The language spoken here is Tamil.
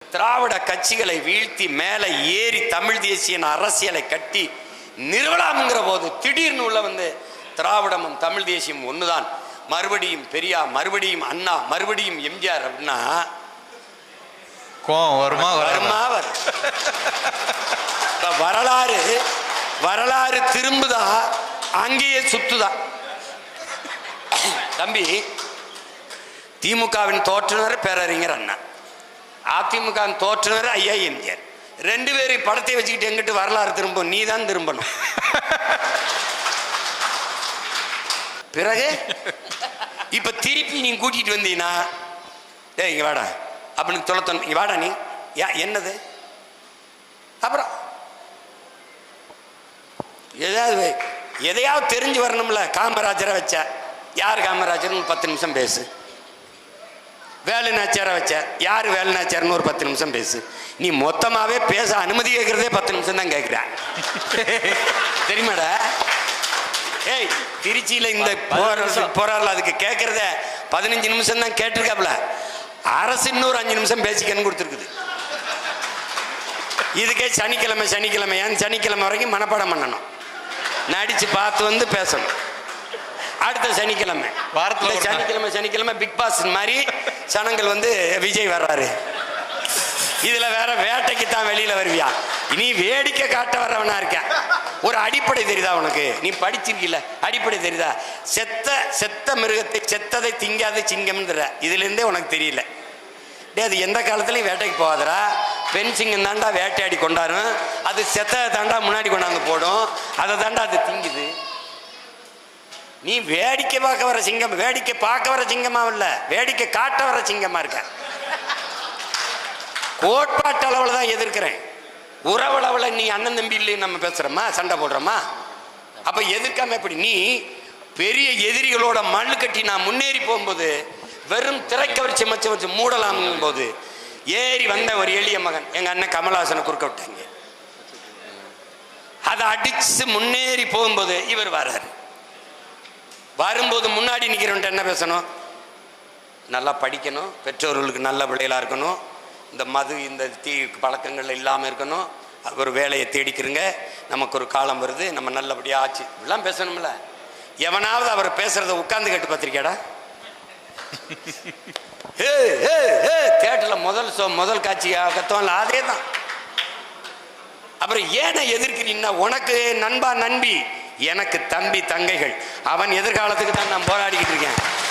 திராவிட கட்சிகளை வீழ்த்தி மேலே ஏறி தமிழ் தேசிய அரசியலை கட்டி நிறுவலாம்ங்கிற போது திடீர்னு உள்ள வந்து திராவிடமும் தமிழ் தேசியம் ஒண்ணுதான், மறுபடியும் பெரியார், மறுபடியும் அண்ணா, மறுபடியும் எம்ஜிஆர் அப்படின்னா வருமா வருமா வரும். வரலாறு திரும்புதா, அங்கேயே சுத்துதா. தம்பி, திமுகவின் தோற்றுனர் பேரறிஞர் அண்ணா, அதிமுகவின் தோற்றுனர் ஐயா எம்ஜிஆர். ரெண்டு பேரும் படத்தை வச்சுக்கிட்டு எங்கிட்டு வரலாறு திரும்பும்? நீ தான் திரும்பணும். பிறகு இப்ப திருப்பி நீ கூட்டிட்டு வந்தீங்கன்னா, ஏய் இங்க வாடா அப்படின்னு தொலைத்தோம், இங்க வாடா நீ என்னது, அப்புறம் எதையாவது தெரிஞ்சு வரணும்ல. காமராஜரை வச்ச, யார் காமராஜர் 10 நிமிஷம் பேசு. வேலுநாச்சியாரை வச்ச, யார் வேலுநாச்சியார்னு ஒரு 10 நிமிஷம் பேசு. நீ மொத்தமாவே பேச அனுமதி கேட்கறதே 10 நிமிஷம் தான் கேட்கிற. தெரியுமாடா? ஏய், திருச்சியில இந்த போராடல அதுக்கு கேட்கறத 15 நிமிஷம் தான் கேட்டிருக்காப்ல. அரசு இன்னொரு 5 நிமிஷம் பேசிக்கன்னு கொடுத்துருக்குது. இதுக்கே சனிக்கிழமை ஏன் சனிக்கிழமை வரைக்கும் மனப்பாடம் பண்ணணும், நடிச்சு பார்த்து வந்து பேசணும். அடுத்த சனிக்கிழமை சனிக்கிழமை பிக் பாஸ் மாதிரி சனங்கள் வந்து விஜய் வர்றாரு. இதுல வேற வேட்டைக்கு தான் வெளியில வருவியா? நீ வேடிக்கை காட்ட வர்றவனா இருக்க. ஒரு அடிப்படை தெரியுதா உனக்கு? நீ படிச்சிருக்கீல, அடிப்படை தெரியுதா? செத்த மிருகத்தை செத்ததை திங்காத சிங்கம்ன்ற இதுல இருந்தே உனக்கு தெரியல. டே, அது எந்த காலத்துலயும் வேட்டைக்கு போகாதரா. பெண் சிங்கம் தாண்டா வேட்டையாடி கொண்டாடும், அது செத்ததை தாண்டா முன்னாடி கொண்டாந்து போடும், அதை தாண்டா அது திங்குது. நீ வேடிக்கை பார்க்க வர சிங்கம், வேடிக்கை பார்க்க வர சிங்கமா இல்ல, வேடிக்கை காட்ட வர சிங்கமா இருக்க. கோட்பாட்டு அளவுல தான் எதிர்க்கிறேன், உறவளவுல நீ அண்ணன் தம்பி இல்லைன்னு நம்ம பேசுறோமா, சண்டை போடுறோமா? அப்ப எதிர்க்காம எப்படி? நீ பெரிய எதிரிகளோட மண்ணு கட்டி நான் முன்னேறி போகும்போது வெறும் திரைக்கவர்ச்சி மச்ச வச்சு மூடலாம் போது ஏறி வந்த ஒரு எளிய மகன் எங்க அண்ணன் கமலஹாசனை குறுக்க விட்டாங்க. அதை அடிச்சு முன்னேறி போகும்போது இவர் வர்றாரு. வரும்போது முன்னாடி நிற்கிறவன்ட்டு என்ன பேசணும்? நல்லா படிக்கணும், பெற்றோர்களுக்கு நல்ல பிள்ளைகளாக இருக்கணும், இந்த மது இந்த தீ பழக்கங்கள் இல்லாமல் இருக்கணும், ஒரு வேலையை தேடிக்கிறங்க, நமக்கு ஒரு காலம் வருது, நம்ம நல்லபடியாக ஆச்சு, இப்படிலாம் பேசணும்ல. எவனாவது அவர் பேசுறத உட்கார்ந்து கேட்டு பார்த்திருக்கியாடா? தேட்டரில் முதல் காட்சி கத்தோம்ல, அதே தான். அப்புறம் ஏன எதிர்க்கிறீங்கன்னா, உனக்கு நண்பா நண்பி, எனக்கு தம்பி தங்கைகள், அவன் எதிர்காலத்துக்கு தான் நான் போராடிக்கிட்டு இருக்கேன்.